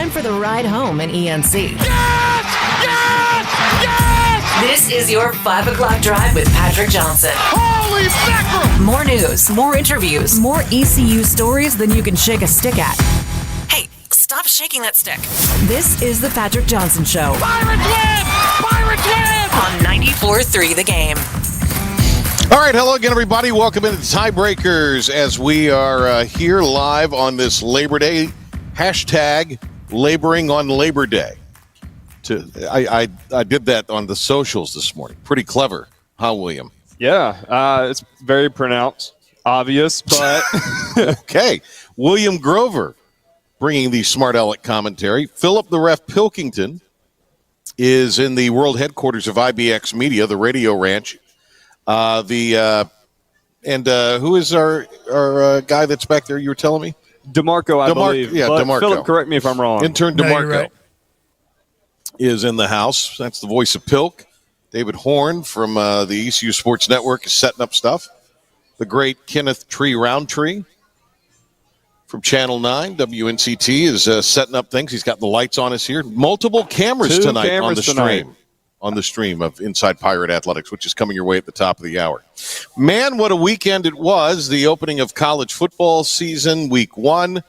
time for the ride home in ENC. Yes! Yes! Yes! This is your 5 o'clock drive with Patrick Johnson. Holy mackerel! More news, more interviews, more ECU stories than you can shake a stick at. Hey, stop shaking that stick. This is the Patrick Johnson Show. Pirates win! Pirates win! On 94.3 The Game. All right, hello again, everybody. Welcome into Tiebreakers as we are here live on this Labor Day. Hashtag laboring on Labor Day. I did that on the socials this morning. Pretty clever, huh, William? Yeah, it's very pronounced, obvious, but... Okay. William Grover bringing the smart aleck commentary. Philip the Ref Pilkington is in the world headquarters of IBX Media, the Radio Ranch. Who is our guy that's back there you were telling me? DeMarco, I believe. Yeah, but DeMarco. Philip, correct me if I'm wrong. Intern No, DeMarco you're right. is in the house. That's the voice of Pilk. David Horn from the ECU Sports Network is setting up stuff. The great Kenneth Tree Roundtree from Channel 9, WNCT, is setting up things. He's got the lights on us here. Multiple cameras tonight on the stream. On the stream of Inside Pirate Athletics, which is coming your way at the top of the hour. Man, what a weekend it was. The opening of college football season, week 1.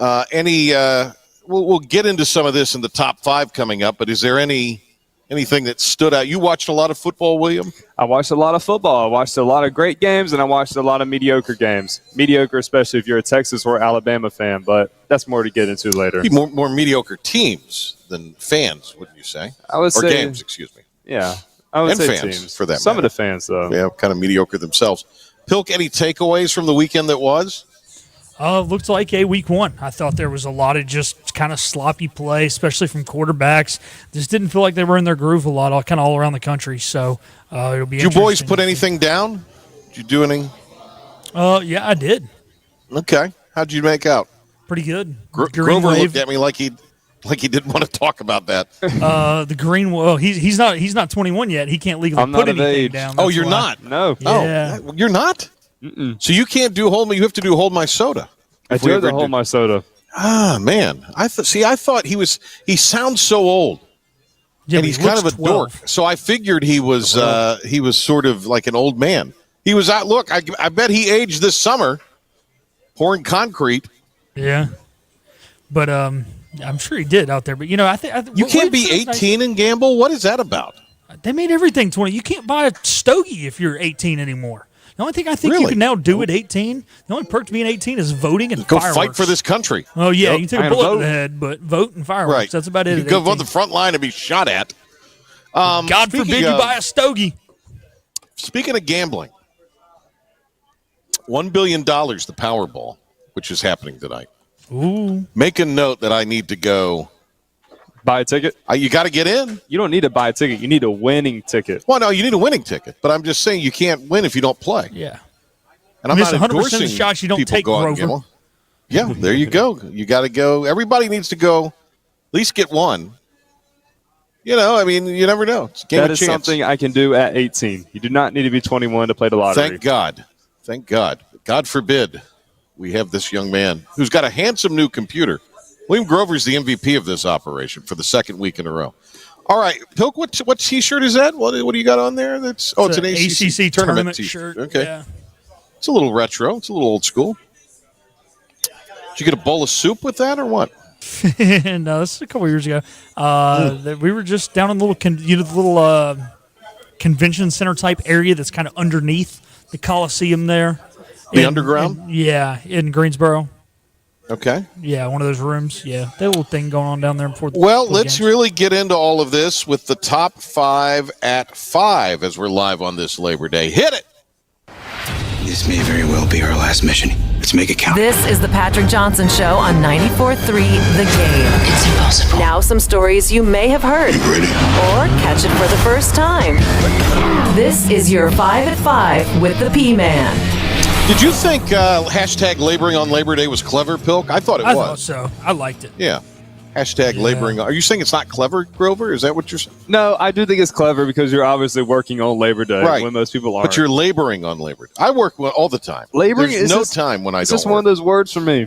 We'll get into some of this in the top 5 coming up, but is there anything that stood out? You watched a lot of football, William? I watched a lot of football. I watched a lot of great games, and I watched a lot of mediocre games. Mediocre, especially if you're a Texas or Alabama fan, but that's more to get into later. More mediocre teams than fans, wouldn't you say? I would say games, excuse me. Yeah, I would and say fans, teams. for that Some matter. of the fans, though. Yeah, kind of mediocre themselves. Pilk, any takeaways from the weekend that was? Looked like a week 1. I thought there was a lot of just kind of sloppy play, especially from quarterbacks. Just didn't feel like they were in their groove a lot, kind of all around the country. So it'll be. Did you boys interesting. put anything down? Did you do any? Yeah, I did. Okay. How'd you make out? Pretty good. Green Grover wave. looked at me like he didn't want to talk about that. The green. Well, he's not 21 yet. He can't legally I'm put not of anything age. down. Oh, That's you're why. not? No. Yeah. Oh, you're not? Mm-mm. So you can't do hold me. You have to do hold my soda. I do have to hold my soda. Ah, man. I thought he sounds so old. Yeah, and but he's he kind of looks a 12. dork. So I figured he was sort of like an old man. He was out. Look, I bet he aged this summer pouring concrete. Yeah, but I'm sure he did out there. But I think You can't be 18 and gamble. What is that about? They made everything 20. You can't buy a stogie if you're 18 anymore. The only thing I think you Really? can now do at 18, the only perk to being 18 is voting and Go fireworks. fight for this country. Oh, yeah, Yep. you can take I a gotta bullet to vote. the head, but vote and fireworks. Right. That's about it. You at go 18. on the front line and be shot at. God speaking forbid you of- buy a stogie. Speaking of gambling, $1 billion, the Powerball, which is happening tonight. Ooh. Make a note that I need to go. Buy a ticket? You got to get in. You don't need to buy a ticket. You need a winning ticket. Well, no, you need a winning ticket. But I'm just saying you can't win if you don't play. Yeah. And I'm Miss not 100% of the endorsing shots you don't people take, go out and Grover. gamble. Yeah, there you go. You got to go. Everybody needs to go. At least get one. You never know. It's a game That of is chance. something I can do at 18. You do not need to be 21 to play the lottery. Thank God. Thank God. God forbid we have this young man who's got a handsome new computer. William Grover's the MVP of this operation for the second week in a row. All right, Pilk, what T-shirt is that? What do you got on there? It's an ACC tournament T-shirt. Okay. Yeah. It's a little retro. It's a little old school. Did you get a bowl of soup with that or what? No, this is a couple years ago. We were just down in the little convention center type area that's kind of underneath the Coliseum there. The underground? In Greensboro. Okay. Yeah, one of those rooms. Yeah, that little thing going on down there before. Well, before the let's games. really get into all of this with the top 5 at 5 as we're live on this Labor Day. Hit it! This may very well be our last mission. Let's make it count. This is the Patrick Johnson Show on 94.3 The Game. It's impossible. Now some stories you may have heard Ready? or catch it for the first time. This is your 5 at 5 with the P-Man. Did you think hashtag laboring on Labor Day was clever, Pilk? I thought it I was. thought so. I liked it. Yeah. Hashtag laboring. Are you saying it's not clever, Grover? Is that what you're saying? No, I do think it's clever because you're obviously working on Labor Day Right. when most people aren't. But you're laboring on Labor Day. I work all the time. Laboring There's is no just- time when I It's don't just one of work. those words for me.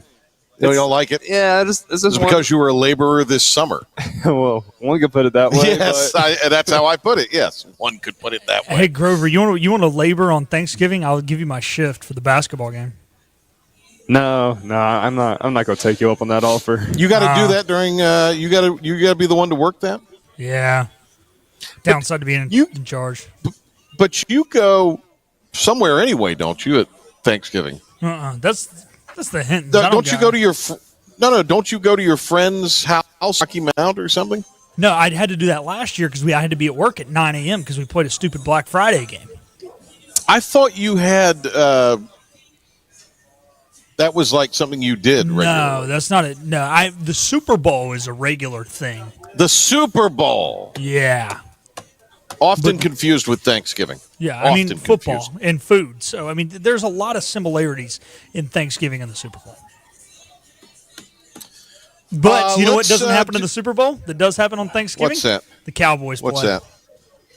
You don't like it? Yeah, it's just because you were a laborer this summer. Well, one could put it that way. Yes, that's how I put it. Yes, one could put it that way. Hey, Grover, you want to labor on Thanksgiving? I'll give you my shift for the basketball game. No, I'm not going to take you up on that offer. You got to do that during. You got to be the one to work that. Yeah. Downside to being in charge. But you go somewhere anyway, don't you? At Thanksgiving. That's the hint. Don't you go to your? No. Don't you go to your friend's house, Rocky Mount or something? No, I had to do that last year because I had to be at work at 9 a.m. because we played a stupid Black Friday game. I thought you had. That was like something you did regularly. No, that's not it. No, the Super Bowl is a regular thing. The Super Bowl. Yeah. Often confused with Thanksgiving. Yeah, I mean football and food. So, I mean, there's a lot of similarities in Thanksgiving and the Super Bowl. But you know what doesn't happen in the Super Bowl that does happen on Thanksgiving? What's that? The Cowboys play. What's that?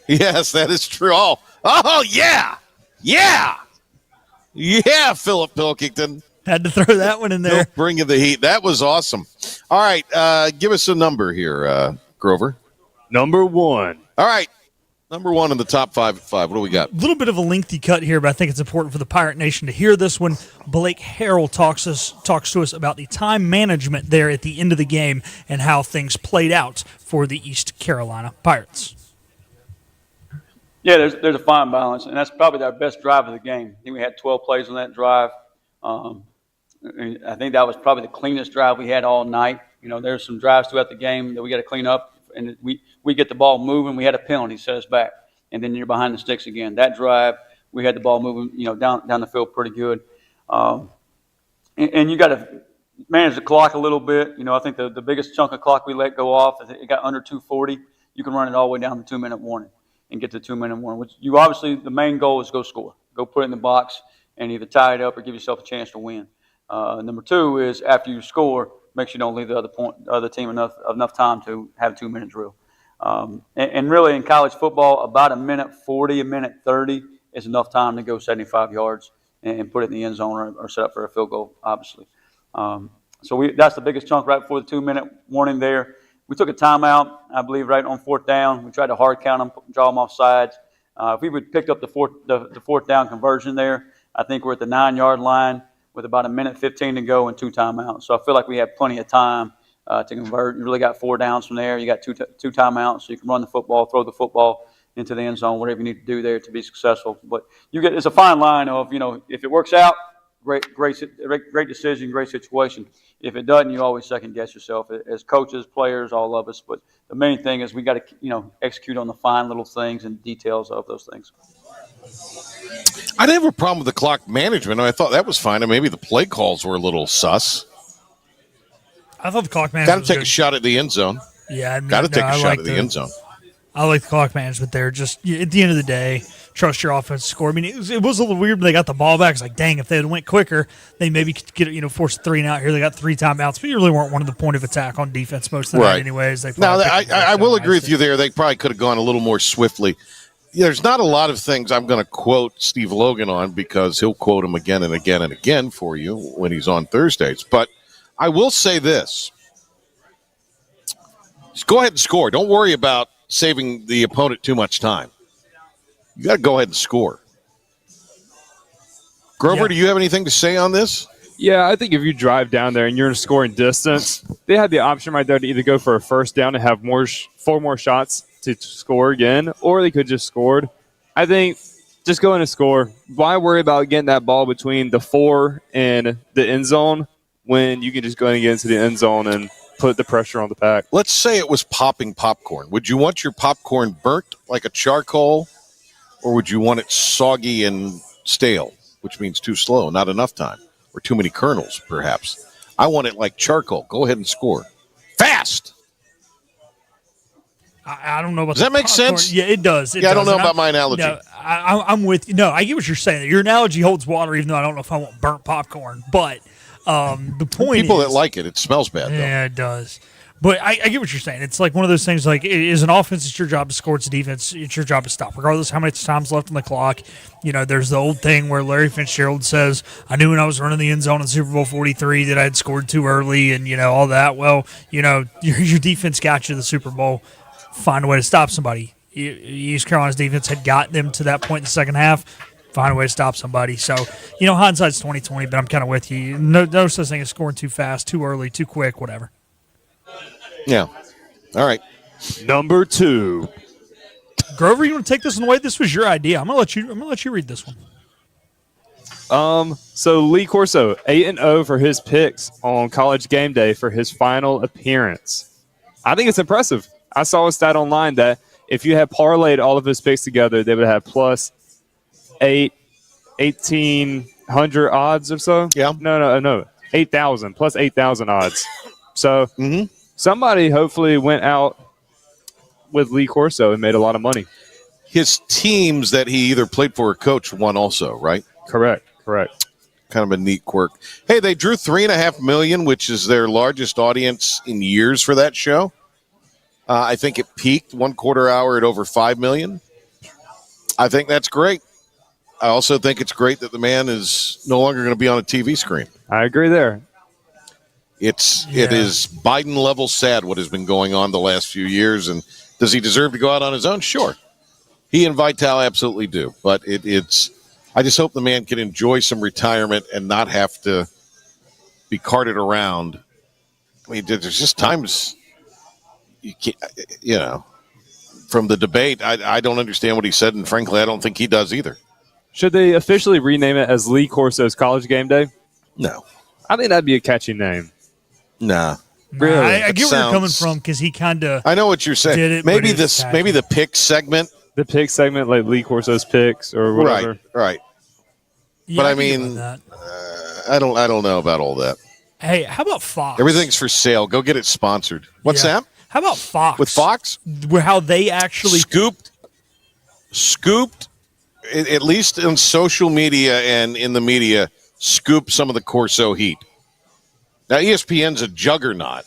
Yes, that is true. Oh yeah. Yeah, Philip Pilkington. Had to throw that one in there. Bringing the heat. That was awesome. All right, give us a number here, Grover. Number 1. All right. Number 1 in the top 5 at 5. What do we got? A little bit of a lengthy cut here, but I think it's important for the Pirate Nation to hear this one. Blake Harrell talks to us about the time management there at the end of the game and how things played out for the East Carolina Pirates. Yeah, there's a fine balance, and that's probably our best drive of the game. I think we had 12 plays on that drive. I think that was probably the cleanest drive we had all night. You know, there's some drives throughout the game that we got to clean up, and we get the ball moving. We had a penalty set us back, and then you're behind the sticks again. That drive, we had the ball moving, down the field pretty good. And you got to manage the clock a little bit. I think the biggest chunk of clock we let go off, it got under 2:40. You can run it all the way down to 2-minute warning and get to 2-minute warning, which you obviously the main goal is go score. Go put it in the box and either tie it up or give yourself a chance to win. Number 2 is after you score, make sure you don't leave the other team enough time to have a 2-minute drill. And really in college football, about 1:40, 1:30 is enough time to go 75 yards and put it in the end zone or set up for a field goal, obviously. So that's the biggest chunk right before the 2-minute warning there. We took a timeout, I believe, right on 4th down. We tried to hard count them, draw them off sides. If we would picked up the fourth down conversion there, I think we're at the 9-yard line with about 1:15 to go and 2 timeouts. So I feel like we have plenty of time to convert. You really got 4 downs from there. You got two timeouts, so you can run the football, throw the football into the end zone, whatever you need to do there to be successful. But it's a fine line of, if it works out, great decision, great situation. If it doesn't, you always second guess yourself as coaches, players, all of us. But the main thing is we got to, execute on the fine little things and details of those things. I didn't have a problem with the clock management. I thought that was fine. And maybe the play calls were a little sus. I thought the clock management got to take a shot at the end zone. Yeah. Got to take a shot at the end zone. I like the clock management there. Just at the end of the day, trust your offense to score. I mean, it was a little weird when they got the ball back. It's like, dang, if they had went quicker, they maybe could get force 3 and out here. They got 3 timeouts, but you really weren't one of the point of attack on defense most of the night anyways. I will agree with you there. They probably could have gone a little more swiftly. There's not a lot of things I'm going to quote Steve Logan on because he'll quote him again and again and again for you when he's on Thursdays. But I will say this. Just go ahead and score. Don't worry about saving the opponent too much time. You got to go ahead and score. Grover, do you have anything to say on this? Yeah, I think if you drive down there and you're in scoring distance, they had the option right there to either go for a first down and have 4 more shots to score again, or they could just scored. I think just go in and score. Why worry about getting that ball between the 4 and the end zone when you can just go in and get into the end zone and put the pressure on the pack? Let's say it was popping popcorn. Would you want your popcorn burnt like a charcoal, or would you want it soggy and stale, which means too slow, not enough time, or too many kernels, perhaps? I want it like charcoal. Go ahead and score. Fast! I don't know about Does that make sense? Yeah, it does. I don't know about my analogy. No, I'm with you. No, I get what you're saying. Your analogy holds water, even though I don't know if I want burnt popcorn. But the point people is, that like it, it smells bad, though. Yeah, it does. But I get what you're saying. It's like one of those things. Like, as an offense, it's your job to score. It's a defense. It's your job to stop, regardless of how many times left on the clock. There's the old thing where Larry Fitzgerald says, "I knew when I was running the end zone in Super Bowl 43 that I had scored too early," and all that. Well, your defense got you to the Super Bowl. Find a way to stop somebody. East Carolina's defense had got them to that point in the second half. Find a way to stop somebody. So, hindsight's 20/20, but I'm kind of with you. No such thing as scoring too fast, too early, too quick, whatever. Yeah. All right. Number 2. Grover, you want to take this one away? This was your idea. I'm gonna let you read this one. So Lee Corso, 8-0 for his picks on College Game Day for his final appearance. I think it's impressive. I saw a stat online that if you had parlayed all of his picks together, they would have plus 1,800 odds or so. Yeah. No. 8,000 plus 8,000 odds. So somebody hopefully went out with Lee Corso and made a lot of money. His teams that he either played for or coached won also, right? Correct. Kind of a neat quirk. Hey, they drew 3.5 million, which is their largest audience in years for that show. I think it peaked 1 quarter hour at over 5 million. I think that's great. I also think it's great that the man is no longer going to be on a TV screen. I agree there. It is Biden level sad what has been going on the last few years. And does he deserve to go out on his own? Sure. He and Vital absolutely do. But I just hope the man can enjoy some retirement and not have to be carted around. I mean, there's just times you can't, from the debate, I don't understand what he said. And frankly, I don't think he does either. Should they officially rename it as Lee Corso's College Game Day? No. I think that'd be a catchy name. Nah. Really? I get where you're coming from because he kind of. I know what you're saying. Did it, maybe the pick segment. The pick segment, like Lee Corso's picks or whatever. Right. Yeah, but I mean, I don't know about all that. Hey, how about Fox? Everything's for sale. Go get it sponsored. What's that? How about Fox? With Fox? How they actually scooped, at least in social media and in the media, scooped some of the Corso heat. Now, ESPN's a juggernaut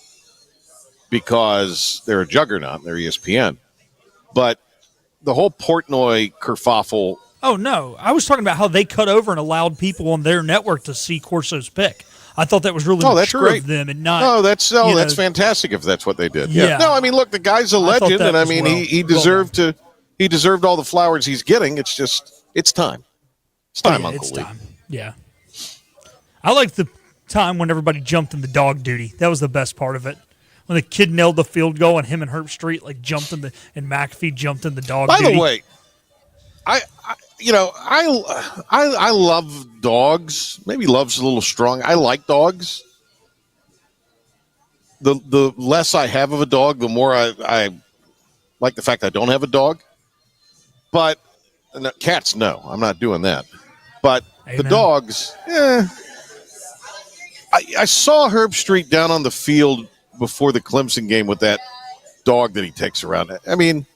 because they're a juggernaut and they're ESPN. But the whole Portnoy kerfuffle. Oh, no. I was talking about how they cut over and allowed people on their network to see Corso's pick. I thought that was really mature of them and not. That's fantastic if that's what they did. Yeah. No, I mean, look, the guy's a legend, and I mean, he deserved he deserved all the flowers he's getting. It's just, it's time. It's time, Uncle Lee. Time. Yeah. I like the time when everybody jumped in the dog duty. That was the best part of it. When the kid nailed the field goal and him and Herb Street jumped in and McAfee jumped in the dog duty. By the way, I love dogs. Maybe love's a little strong. I like dogs. The less I have of a dog, the more I like the fact I don't have a dog. But cats, no, I'm not doing that. But the dogs, I saw Herb Street down on the field before the Clemson game with that dog that he takes around. I mean,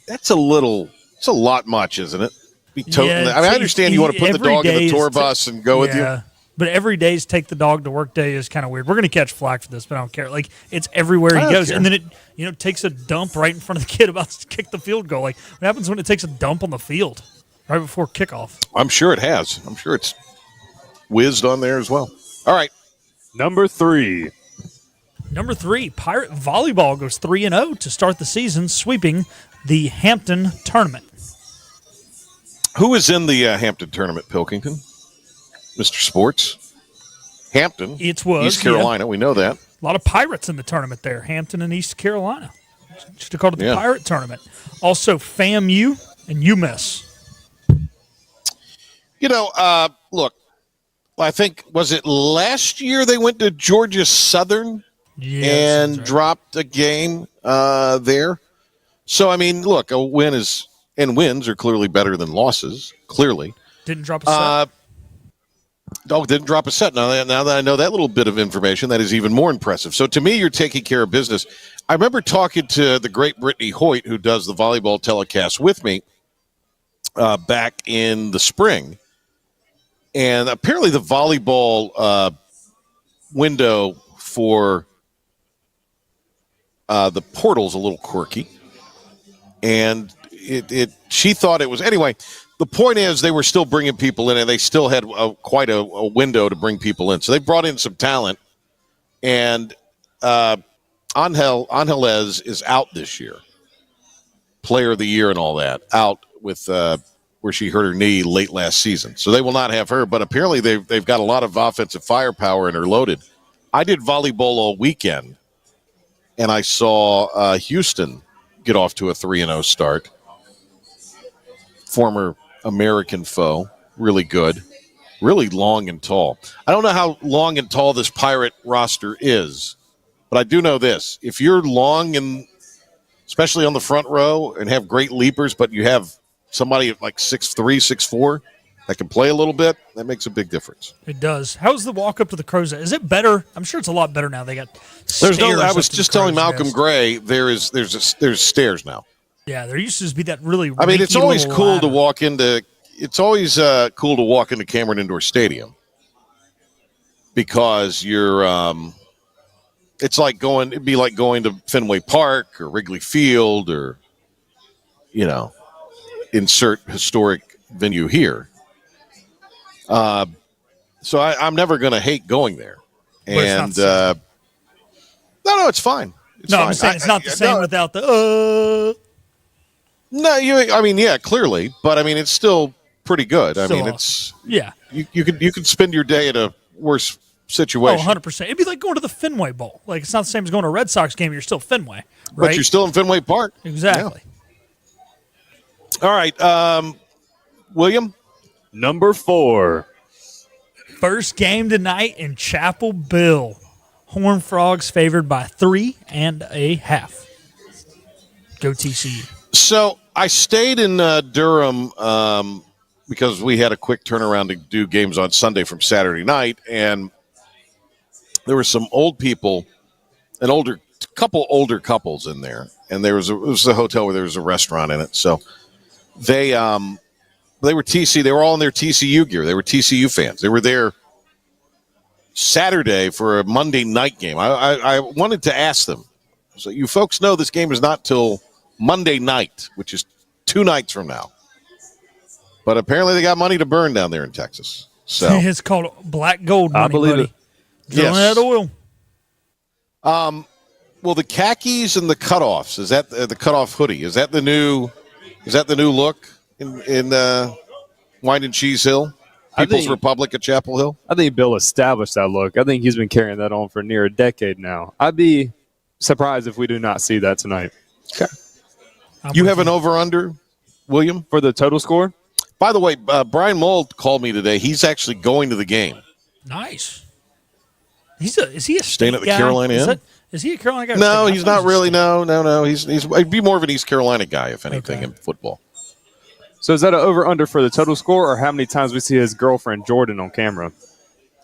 it's a lot much, isn't it? I understand you want to put the dog in the tour bus and go with you. But every day's take the dog to work day is kind of weird. We're going to catch flack for this, but I don't care. It's everywhere he goes. And then it takes a dump right in front of the kid about to kick the field goal. What happens when it takes a dump on the field right before kickoff? I'm sure it has. I'm sure it's whizzed on there as well. All right. Number 3, Pirate Volleyball goes 3-0 to start the season, sweeping the Hampton tournament. Who is in the Hampton tournament, Pilkington? Mr. Sports? Hampton. It was. East Carolina. Yeah. We know that. A lot of Pirates in the tournament there. Hampton and East Carolina. Should have called it the Pirate tournament. Also, FAMU and UMass. Look, I think, was it last year they went to Georgia Southern and dropped a game there? So, I mean, look, a win is, and wins are clearly better than losses, clearly. Didn't drop a set. Didn't drop a set. Now that I know that little bit of information, that is even more impressive. So, to me, you're taking care of business. I remember talking to the great Brittany Hoyt, who does the volleyball telecast with me, back in the spring. And apparently the volleyball window for the portal's a little quirky, and she thought it was anyway. The point is, they were still bringing people in, and they still had quite a window to bring people in. So they brought in some talent, and Angeles is out this year, Player of the Year and all that, out with where she hurt her knee late last season. So they will not have her, but apparently they've got a lot of offensive firepower and are loaded. I did volleyball all weekend, and I saw Houston get off to a 3-0 start. Former American foe, really good, really long and tall. I don't know how long and tall this Pirate roster is, but I do know this. If you're long and especially on the front row and have great leapers, but you have somebody at like 6'3", 6'4", that can play a little bit, that makes a big difference. It does. How's the walk up to the Crow's Nest? Is it better? I'm sure it's a lot better now. They got There's no. stairs I up was to just the telling Crow's Malcolm Nest. Gray there's stairs now. Yeah, there used to be that really. I mean, it's rinky always little cool ladder. to walk into. It's always cool to walk into Cameron Indoor Stadium because you're. It's like going. It'd be like going to Fenway Park or Wrigley Field or, insert historic venue here. So I'm never going to hate going there, and no, it's fine. It's No, fine. I'm saying it's not the same without the. No, I mean, yeah, clearly, but I mean, it's still pretty good. I Still mean, awesome. it's Yeah. you could spend your day at a worse Oh, situation, 100%. It'd be like going to the Fenway Bowl. Like, it's not the same as going to a Red Sox game. You're still Fenway, right? but you're still in Fenway Park. Exactly. Yeah. All right, William. Number 4. First game tonight in Chapel Bill. Horned Frogs favored by 3.5. Go TCU. So I stayed in Durham because we had a quick turnaround to do games on Sunday from Saturday night, and there were some old people, couple older couples in there, and it was a hotel where there was a restaurant in it. So they were TC. They were all in their TCU gear. They were TCU fans. They were there Saturday for a Monday night game. I wanted to ask them. So you folks know this game is not till Monday night, which is 2 nights from now. But apparently they got money to burn down there in Texas. So It's called black gold money, I believe buddy. it. Drilling that oil. well, the khakis and the cutoffs, is that the cutoff hoodie? Is that the new look in Wine and Cheese Hill? People's Republic at Chapel Hill? I think Bill established that look. I think he's been carrying that on for near a decade now. I'd be surprised if we do not see that tonight. Okay. You have an over-under, William? For the total score? By the way, Brian Mold called me today. He's actually going to the game. Nice. Is he a Staying state at the guy? Carolina Inn? Is he a Carolina guy? No, I he's thought not he was a really. state. No. He'd be more of an East Carolina guy, if anything, in football. So is that an over-under for the total score, or how many times we see his girlfriend Jordan on camera?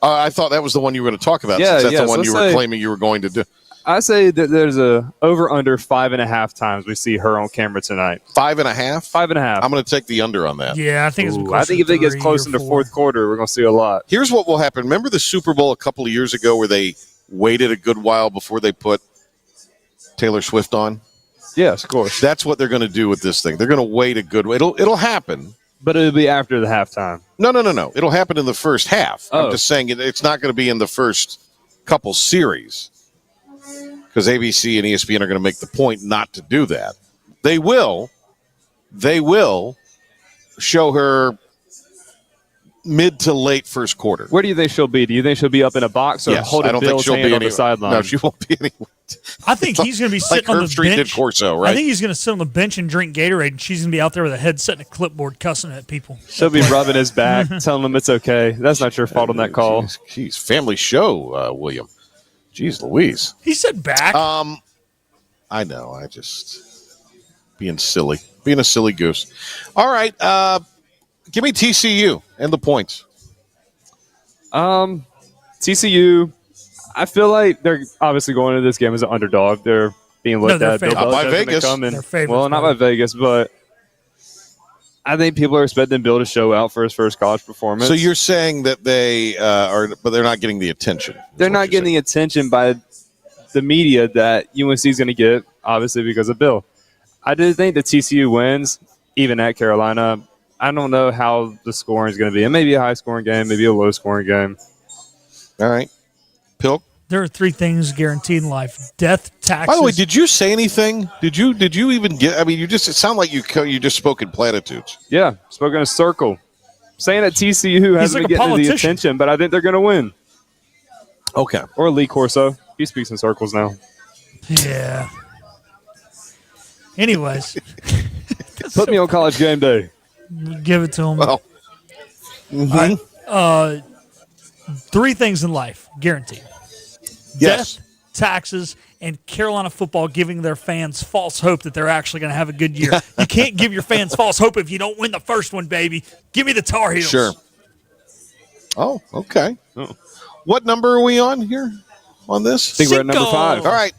I thought that was the one you were going to talk about. Yeah, since that's the so one let's you were claiming you were going to do. I say that there's a over-under 5.5 times we see her on camera tonight. 5.5? 5.5. I'm going to take the under on that. Yeah, I think it's. I think if it gets close in the fourth quarter, we're going to see a lot. Here's what will happen. Remember the Super Bowl a couple of years ago where they waited a good while before they put Taylor Swift on? Yes, of course. That's what they're going to do with this thing. They're going to wait a good while. It'll happen. But it'll be after the halftime. No. It'll happen in the first half. Oh. I'm just saying it's not going to be in the first couple series because ABC and ESPN are going to make the point not to do that. They will show her mid to late first quarter. Where do you think she'll be? Do you think she'll be up in a box or Yes, holding I don't think Bill's she'll hand be on the sideline? No, she won't be anywhere. I think he's going to be sitting on Herb the Street bench. did Corso, right? I think he's going to sit on the bench and drink Gatorade, and she's going to be out there with a headset and a clipboard cussing at people. She'll be rubbing his back, telling him it's okay. That's not your fault on that call. Jeez, family show, William. Jeez Louise. He said back. I know. I just being silly. Being a silly goose. All right. Give me TCU and the points. TCU, I feel like they're obviously going into this game as an underdog. They're being looked they're at. Bill favorites. Not by Belichick's gonna Vegas. come in- They're favorites, well, not by brother. Vegas, but I think people are expecting Bill to show out for his first college performance. So you're saying that they are, but they're not getting the attention. They're not getting the attention by the media that UNC is going to get, obviously because of Bill. I do think that TCU wins, even at Carolina. I don't know how the scoring is going to be. It may be a high-scoring game, maybe a low-scoring game. All right. Pilk? There are 3 things guaranteed in life: death, taxes. By the way, did you say anything? Did you even get? I mean, it sounded like you just spoke in platitudes. Yeah, spoke in a circle. Saying that TCU hasn't been getting the attention, but I think they're going to win. Okay. Or Lee Corso. He speaks in circles now. Yeah. Anyways. Put me on College Game Day. Give it to him. Well. Mm-hmm. All right. 3 things in life, guaranteed. Yes. Death, taxes, and Carolina football giving their fans false hope that they're actually going to have a good year. You can't give your fans false hope if you don't win the first one, baby. Give me the Tar Heels. Sure. Oh, okay. Oh. What number are we on here on this? I think we're at number 5. All right.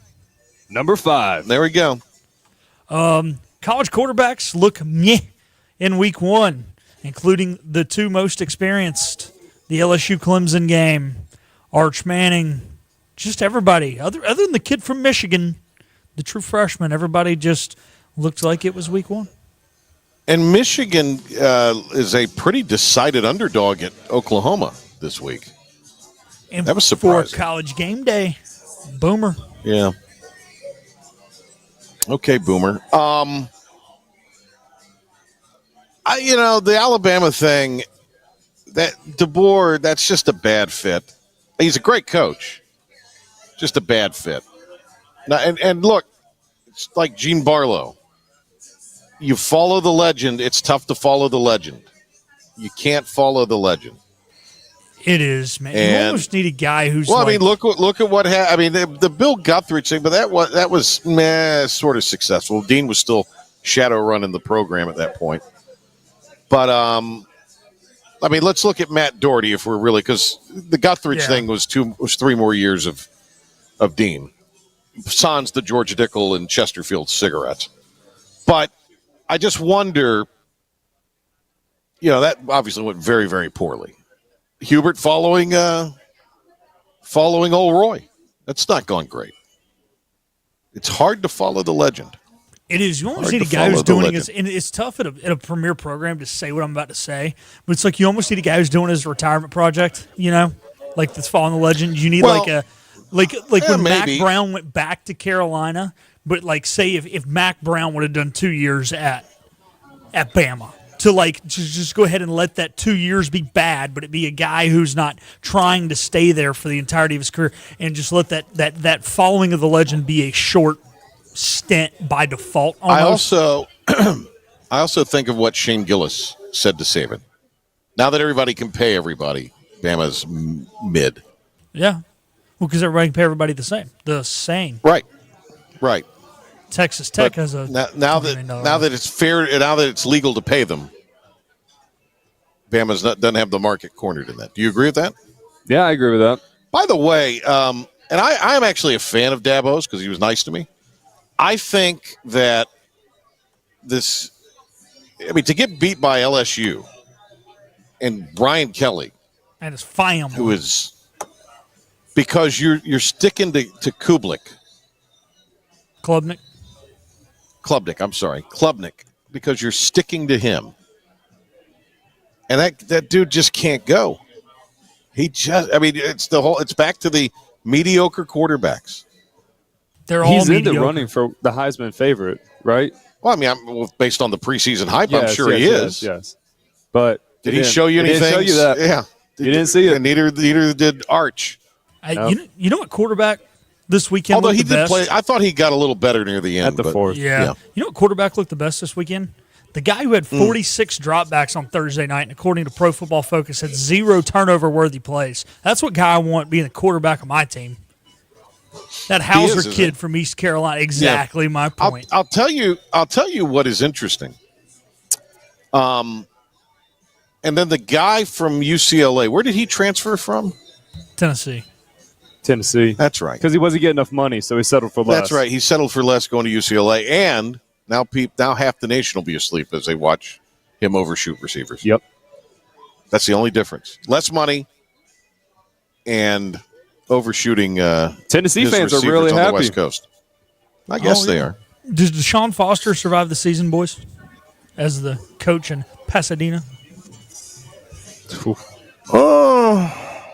Number 5. There we go. College quarterbacks look meh in week 1, including the 2 most experienced, the LSU Clemson game, Arch Manning, just everybody. Other than the kid from Michigan, the true freshman, everybody just looked like it was week 1. And Michigan is a pretty decided underdog at Oklahoma this week. And that was surprising. For College Game Day, Boomer. Yeah. Okay, Boomer. The Alabama thing, that DeBoer, that's just a bad fit. He's a great coach, just a bad fit. Now, and look, it's like Gene Barlow. You follow the legend. It's tough to follow the legend. You can't follow the legend. It is, man. You almost need a guy who's. Well, I mean, look at what happened. I mean, the Bill Guthridge thing, but that was sort of successful. Dean was still shadow running the program at that point. But I mean, let's look at Matt Doherty if we're really, because the Guthridge thing was 3 more years of Dean. Sans the George Dickel and Chesterfield cigarettes. But I just wonder, that obviously went very, very poorly. Hubert following old Roy. That's not gone great. It's hard to follow the legend. It is. You almost need a guy who's doing it. And it's tough at a premier program to say what I'm about to say, but it's like you almost need a guy who's doing his retirement project, like that's following the legend. You need like when Mac Brown went back to Carolina, but like say if Mac Brown would have done 2 years at Bama. To just go ahead and let that 2 years be bad, but it be a guy who's not trying to stay there for the entirety of his career, and just let that following of the legend be a short stint by default. Almost. I also think of what Shane Gillis said to Saban. Now that everybody can pay everybody, Bama's mid. Yeah, well, because everybody can pay everybody the same. Right. Texas Tech has a now that it's fair, now that it's legal to pay them, Bama's doesn't have the market cornered in that. Do you agree with that? Yeah, I agree with that. By the way, and I'm actually a fan of Dabo's because he was nice to me. I think that to get beat by LSU and Brian Kelly, and his family, who is because you're sticking to Klubnik, because you're sticking to him. And that dude just can't go. It's back to the mediocre quarterbacks. He's in the running for the Heisman favorite, right? Well, I mean, based on the preseason hype, I'm sure he is. Yes. But did he show you anything? He didn't show you that. Yeah. You didn't see it. And neither did Arch. You know what quarterback this weekend Although looked the best? I thought he got a little better near the end. At the fourth. Yeah. You know what quarterback looked the best this weekend? The guy who had 46 dropbacks on Thursday night, and according to Pro Football Focus, had 0 turnover-worthy plays. That's what guy I want being the quarterback of my team. That Hauser kid from East Carolina. Exactly my point. I'll tell you what is interesting. And then the guy from UCLA, where did he transfer from? Tennessee. That's right. Because he wasn't getting enough money, so he settled for less. That's right. He settled for less going to UCLA, and now half the nation will be asleep as they watch him overshoot receivers. Yep. That's the only difference. Less money and overshooting Tennessee his fans are receivers really on happy. the West Coast. I guess they are. Does Deshaun Foster survive the season, boys, as the coach in Pasadena? Oh,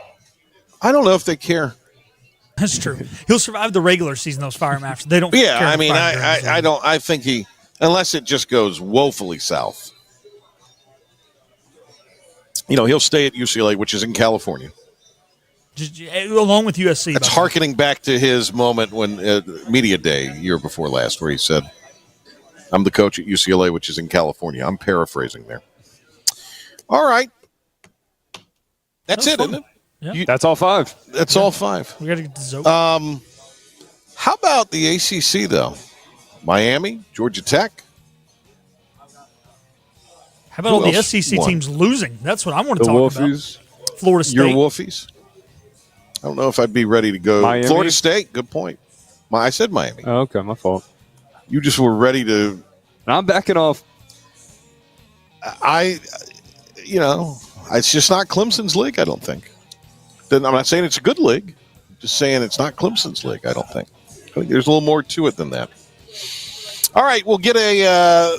I don't know if they care. That's true. He'll survive the regular season. Those fire him after. They don't. Yeah, care I to mean, fire him during the I season. don't. I think he, unless it just goes woefully south. He'll stay at UCLA, which is in California. Just, along with USC. It's hearkening back to his moment when media day year before last, where he said, "I'm the coach at UCLA, which is in California." I'm paraphrasing there. All right, that's it, isn't it? Yeah. That's all 5. That's all 5. We got to get to Szoke. How about the ACC though? Miami, Georgia Tech. How about all who the else SEC won? teams losing? That's what I want to The talk Wolfies. about. Florida State. Your Wolfies. I don't know if I'd be ready to go. Miami? Florida State. Good point. I said Miami. Oh, okay, my fault. You just were ready to. And I'm backing off. It's just not Clemson's league, I don't think. I'm not saying it's a good league. I'm just saying it's not Clemson's league, I don't think. I think there's a little more to it than that. All right, we'll get a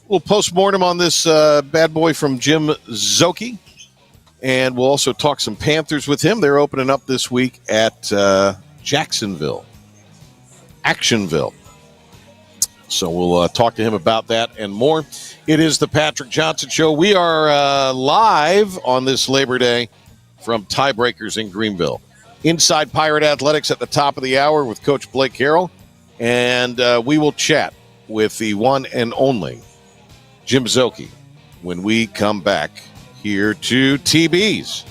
little postmortem on this bad boy from Jim Szoke, and we'll also talk some Panthers with him. They're opening up this week at Jacksonville. Actionville. So we'll talk to him about that and more. It is the Patrick Johnson Show. We are live on this Labor Day from Tiebreakers in Greenville. Inside Pirate Athletics at the top of the hour with Coach Blake Harrell. And we will chat with the one and only Jim Szoke when we come back here to TB's.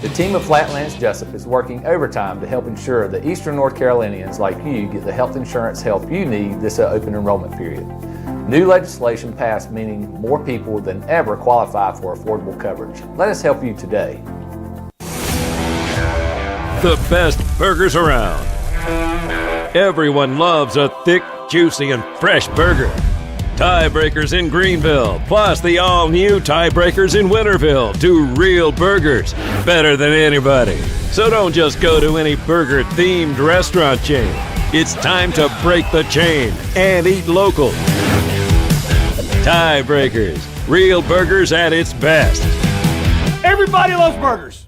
The team of Flatlands Jessup is working overtime to help ensure that Eastern North Carolinians like you get the health insurance help you need this open enrollment period. New legislation passed meaning more people than ever qualify for affordable coverage. Let us help you today. The best burgers around. Everyone loves a thick, juicy, and fresh burger. Tiebreakers in Greenville, plus the all-new Tiebreakers in Winterville. Do real burgers better than anybody. So don't just go to any burger-themed restaurant chain. It's time to break the chain and eat local. Tiebreakers, real burgers at its best. Everybody loves burgers.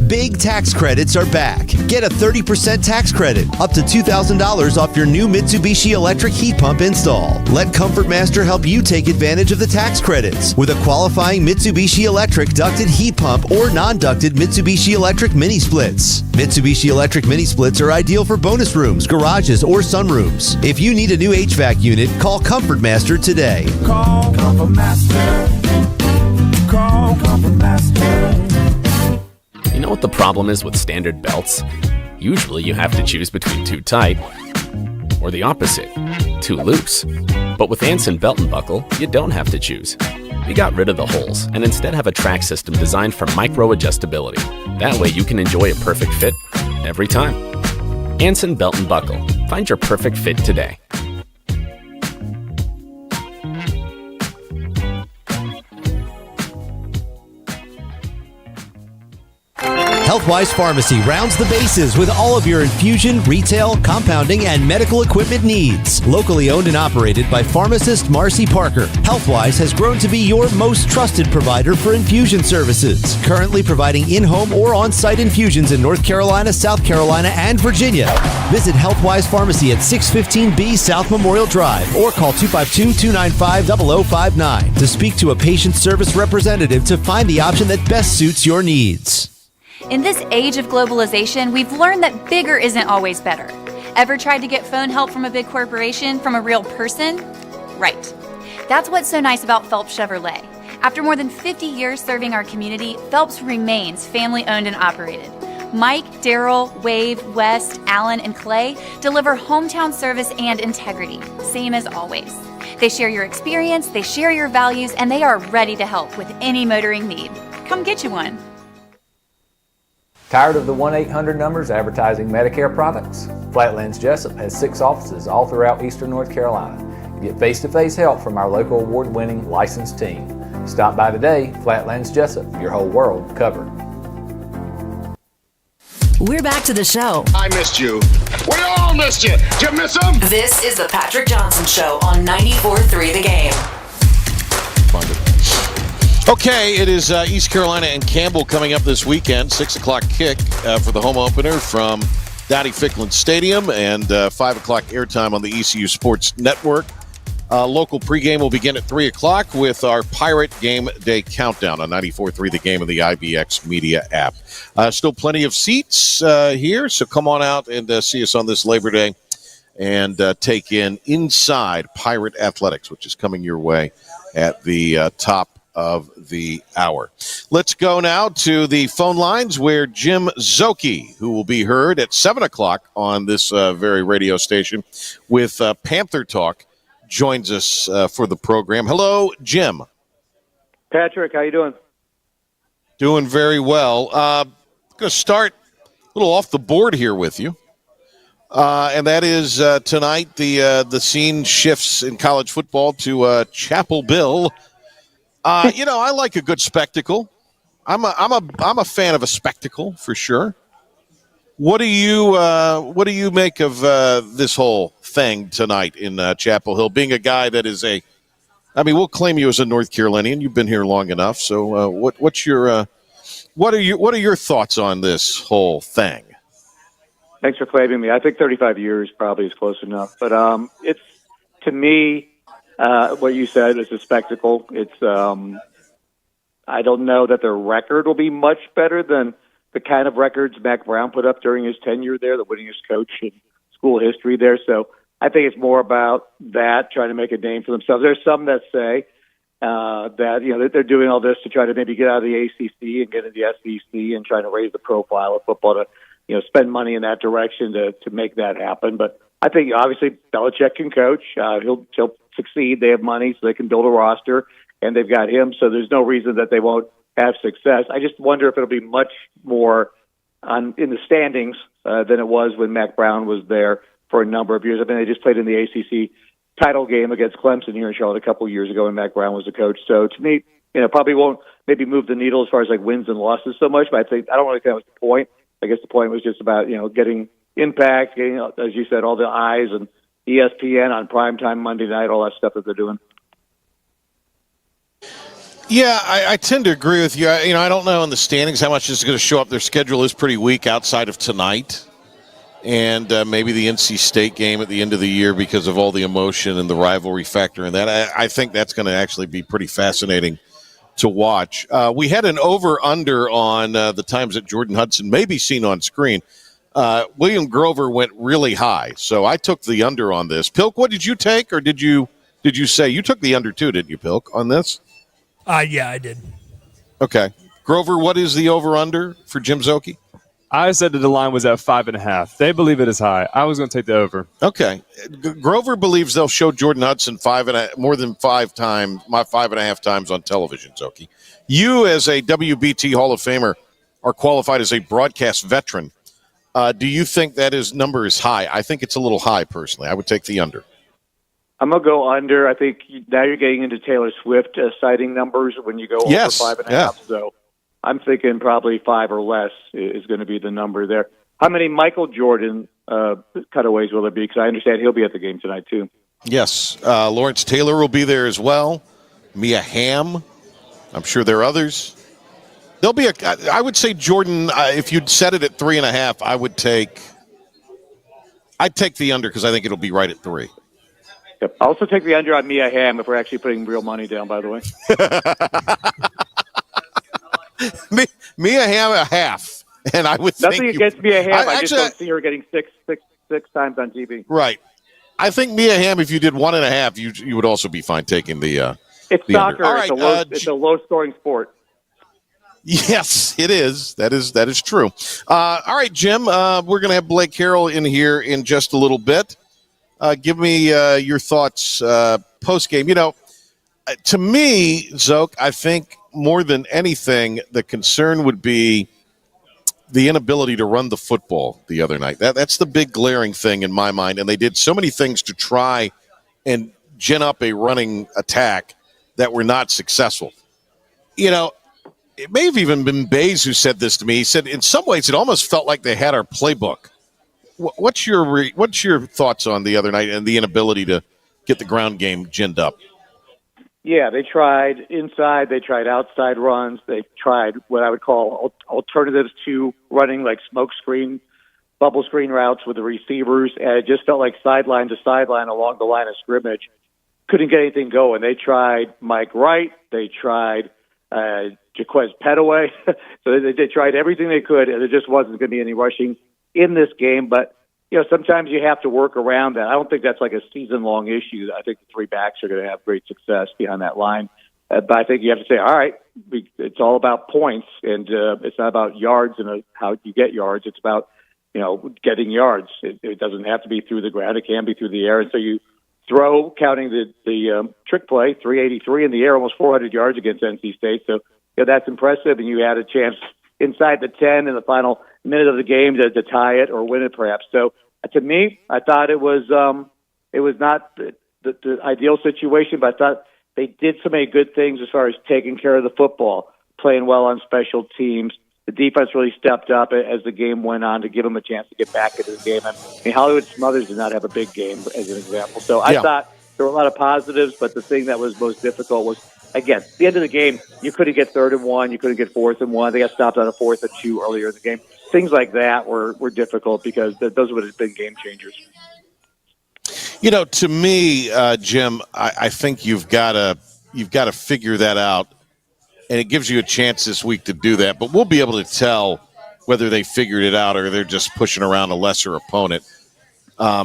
Big tax credits are back. Get a 30% tax credit, up to $2,000 off your new Mitsubishi electric heat pump install. Let Comfort Master help you take advantage of the tax credits with a qualifying Mitsubishi electric ducted heat pump or non-ducted Mitsubishi electric mini splits. Mitsubishi electric mini splits are ideal for bonus rooms, garages, or sunrooms. If you need a new HVAC unit, call Comfort Master today. Call Comfort Master. Call Comfort Master. You know what the problem is with standard belts? Usually you have to choose between too tight or the opposite, too loose. But with Anson Belt and Buckle, you don't have to choose. We got rid of the holes and instead have a track system designed for micro adjustability. That way you can enjoy a perfect fit every time. Anson Belt and Buckle. Find your perfect fit today. Healthwise Pharmacy rounds the bases with all of your infusion, retail, compounding, and medical equipment needs. Locally owned and operated by pharmacist Marcy Parker, Healthwise has grown to be your most trusted provider for infusion services. Currently providing in-home or on-site infusions in North Carolina, South Carolina, and Virginia. Visit Healthwise Pharmacy at 615B South Memorial Drive or call 252-295-0059 to speak to a patient service representative to find the option that best suits your needs. In this age of globalization, we've learned that bigger isn't always better. Ever tried to get phone help from a big corporation from a real person? Right. That's what's so nice about Phelps Chevrolet. After more than 50 years serving our community, Phelps remains family-owned and operated. Mike, Daryl, Wave, West, Alan, and Clay deliver hometown service and integrity, same as always. They share your experience, they share your values, and they are ready to help with any motoring need. Come get you one. Tired of the 1-800 numbers advertising Medicare products? Flatlands Jessup has 6 offices all throughout Eastern North Carolina. You get face-to-face help from our local award-winning licensed team. Stop by today. Flatlands Jessup, your whole world covered. We're back to the show. I missed you. We all missed you. Did you miss them? This is the Patrick Johnson Show on 94.3 The Game. Okay, it is East Carolina and Campbell coming up this weekend. 6 o'clock kick for the home opener from Dowdy Ficklin Stadium, and 5 o'clock airtime on the ECU Sports Network. Local pregame will begin at 3 o'clock with our Pirate Game Day Countdown on 94.3 The Game and the IBX Media app. Still plenty of seats here, so come on out and see us on this Labor Day and take in Inside Pirate Athletics, which is coming your way at the top of the hour. Let's go now to the phone lines where Jim Szoke, who will be heard at 7 o'clock on this very radio station with Panther Talk, joins us for the program. Hello, Jim. Patrick, how you doing? Doing very well. I'm going to start a little off the board here with you. And that is tonight the scene shifts in college football to Chapel Bill. I like a good spectacle. I'm a fan of a spectacle for sure. What do you make of this whole thing tonight in Chapel Hill? Being a guy that is we'll claim you as a North Carolinian. You've been here long enough. So what are your thoughts on this whole thing? Thanks for claiming me. I think 35 years probably is close enough. But it's, to me, what you said is a spectacle. It's I don't know that their record will be much better than the kind of records Mac Brown put up during his tenure there, the winningest coach in school history there. So I think it's more about that, trying to make a name for themselves. There's some that say that they're doing all this to try to maybe get out of the ACC and get into the SEC and trying to raise the profile of football to spend money in that direction to make that happen. But I think obviously Belichick can coach. He'll succeed. They have money, so they can build a roster, and they've got him. So there's no reason that they won't have success. I just wonder if it'll be much more in the standings than it was when Mac Brown was there for a number of years. I mean, they just played in the ACC title game against Clemson here in Charlotte a couple of years ago when Mac Brown was the coach. So to me, probably won't maybe move the needle as far as like wins and losses so much. But I don't really think that was the point. I guess the point was just about getting impact, getting, as you said, all the eyes and ESPN on primetime Monday night, all that stuff that they're doing. Yeah, I tend to agree with you. I don't know in the standings how much is going to show up. Their schedule is pretty weak outside of tonight and maybe the NC State game at the end of the year because of all the emotion and the rivalry factor in that. I think that's going to actually be pretty fascinating to watch. We had an over-under on the times that Jordan Hudson may be seen on screen. William Grover went really high, so I took the under on this. Pilk, what did you take, or did you say you took the under too, didn't you, Pilk, on this? Yeah, I did. Okay. Grover, what is the over-under for Jim Szoke? I said that the line was at 5.5. They believe it is high. I was going to take the over. Okay. Grover believes they'll show Jordan Hudson more than 5.5 times on television, Szoke. You, as a WBT Hall of Famer, are qualified as a broadcast veteran. Do you think that number is high? I think it's a little high, personally. I would take the under. I'm going to go under. I think now you're getting into Taylor Swift citing numbers when you go over 5.5. Yeah. So I'm thinking probably 5 or less is going to be the number there. How many Michael Jordan cutaways will there be? Because I understand he'll be at the game tonight, too. Yes. Lawrence Taylor will be there as well. Mia Hamm. I'm sure there are others. There'll be I would say Jordan, if you'd set it at 3.5, I'd take the under because I think it'll be right at 3. Yep. I'll also take the under on Mia Hamm if we're actually putting real money down, by the way. Mia Hamm a half, and I would Nothing think against Mia Hamm. I just don't see her getting six times on TV. Right. I think Mia Hamm, if you did 1.5, you would also be fine taking the It's the soccer. Under. All right, it's a low-scoring sport. Yes, it is. That is true. All right, Jim, we're going to have Blake Carroll in here in just a little bit. Give me your thoughts post-game. To me, Szoke, I think more than anything, the concern would be the inability to run the football the other night. That's the big glaring thing in my mind, and they did so many things to try and gin up a running attack that were not successful. it may have even been Bays who said this to me. He said, in some ways, it almost felt like they had our playbook. What's your thoughts on the other night and the inability to get the ground game ginned up? Yeah, they tried inside, they tried outside runs, they tried what I would call alternatives to running, like smoke screen, bubble screen routes with the receivers, and it just felt like sideline to sideline along the line of scrimmage. Couldn't get anything going. They tried Mike Wright, they tried Jaquez Petaway, so they tried everything they could, and there just wasn't going to be any rushing in this game, but sometimes you have to work around that. I don't think that's like a season-long issue. I think the three backs are going to have great success behind that line. But I think you have to say, all right, it's all about points, and it's not about yards and how you get yards. It's about, getting yards. It doesn't have to be through the ground. It can be through the air. And so you throw, counting the trick play, 383 in the air, almost 400 yards against NC State. So that's impressive, and you had a chance inside the 10 in the final minute of the game to tie it or win it, perhaps. So to me, I thought it was not the ideal situation, but I thought they did so many good things as far as taking care of the football, playing well on special teams. The defense really stepped up as the game went on to give them a chance to get back into the game. I mean, Hollywood Smothers did not have a big game, as an example. So I thought there were a lot of positives, but the thing that was most difficult was, again, at the end of the game, you couldn't get 3rd and 1, you couldn't get 4th and 1. They got stopped on a 4th and 2 earlier in the game. Things like that were difficult because those would have been game changers. To me, Jim, I think you've got to figure that out, and it gives you a chance this week to do that. But we'll be able to tell whether they figured it out or they're just pushing around a lesser opponent,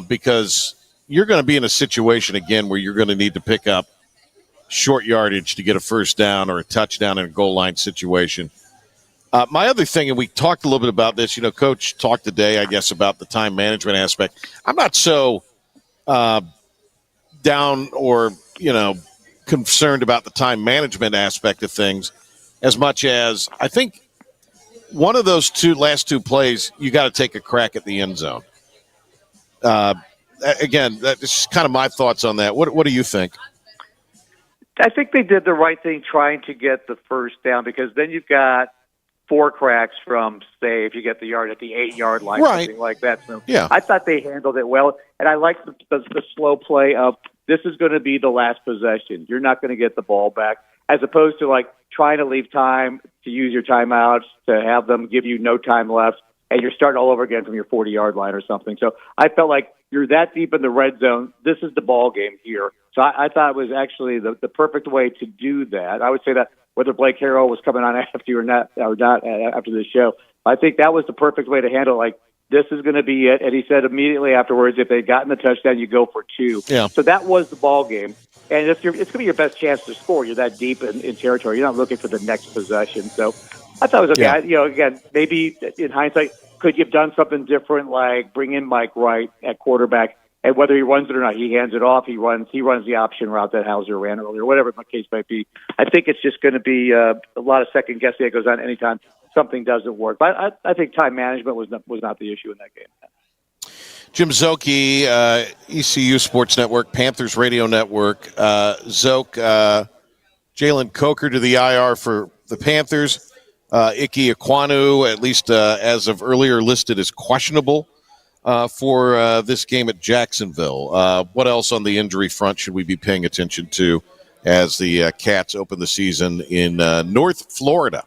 because you're going to be in a situation again where you're going to need to pick up short yardage to get a first down or a touchdown in a goal line situation. My other thing, and we talked a little bit about this, Coach talked today, I guess, about the time management aspect. I'm not so down or, concerned about the time management aspect of things as much as I think one of those last two plays, you got to take a crack at the end zone. Again, that's kind of my thoughts on that. What do you think? I think they did the right thing trying to get the first down, because then you've got 4 cracks from, say, if you get the yard at the 8-yard line, something like that. So I thought they handled it well, and I liked the slow play of, this is going to be the last possession. You're not going to get the ball back, as opposed to like trying to leave time to use your timeouts, to have them give you no time left, and you're starting all over again from your 40-yard line or something. So I felt like you're that deep in the red zone. This is the ball game here. So I thought it was actually the perfect way to do that. I would say that whether Blake Harrell was coming on after you or not after the show, I think that was the perfect way to handle it. Like, this is going to be it. And he said immediately afterwards, if they'd gotten the touchdown, you go for 2. Yeah. So that was the ball game. And it's going to be your best chance to score. You're that deep in territory. You're not looking for the next possession. So I thought it was okay. Yeah. Again, maybe in hindsight, could you have done something different, like bring in Mike Wright at quarterback, and whether he runs it or not, he hands it off. He runs the option route that Hauser ran earlier, whatever the case might be. I think it's just going to be a lot of second guessing that goes on anytime something doesn't work. But I think time management was not the issue in that game. Jim Szoke, ECU Sports Network, Panthers Radio Network. Szoke, Jalen Coker to the IR for the Panthers. Ike Ekwonu, at least as of earlier, listed as questionable for this game at Jacksonville. What else on the injury front should we be paying attention to as the Cats open the season in North Florida?